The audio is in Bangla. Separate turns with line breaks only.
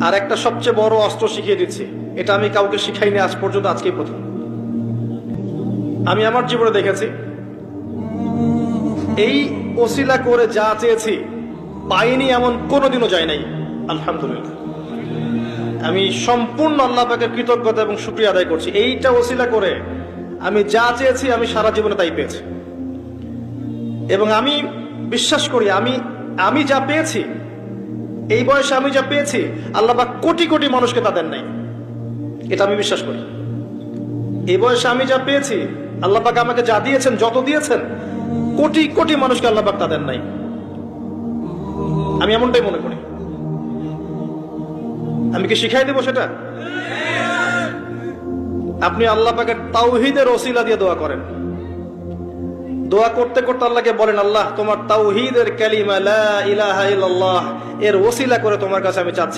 আর একটা সবচেয়ে বড় অস্ত্র শিখিয়ে দিচ্ছি, এটা আমি কাউকে শিখাইনি আজ পর্যন্ত, আজকেই প্রথম। আমি আমার জীবনে দেখেছি এই ওসিলা করে যা চেয়েছি পাইনি এমন কোনোদিনও যায় নাই, আলহামদুলিল্লাহ। আমি সম্পূর্ণ আল্লাহ পাকের কৃতজ্ঞতা এবং শুকরিয়া আদায় করছি। এইটা ওসিলা করে আমি যা চেয়েছি আমি সারা জীবনে তাই পেয়েছি। এবং আমি বিশ্বাস করি আমি যা পেয়েছি, এই বয়সে আমি যা পেয়েছি, আল্লাহ পাক কোটি কোটি মানুষকে তা দেন নাই, এটা আমি বিশ্বাস করি। এই বয়সে আমি যা পেয়েছি, আল্লাহ পাক আমাকে যা দিয়েছেন, যত দিয়েছেন, কোটি কোটি মানুষকে আল্লাহ পাক তা দেন নাই, আমি এমনটাই মনে করি। আমি কি শিখাই দেব সেটা? আপনি আল্লাহ পাকের তাওহীদের ওসিলা দিয়ে দোয়া করেন। দোয়া করতে করতে আল্লাহকে বলেন, আল্লাহ তোমার তাওহীদের কালিমা লা ইলাহা ইল্লাল্লাহ এর ওসিলা করে তোমার কাছে আমি চাচ্ছি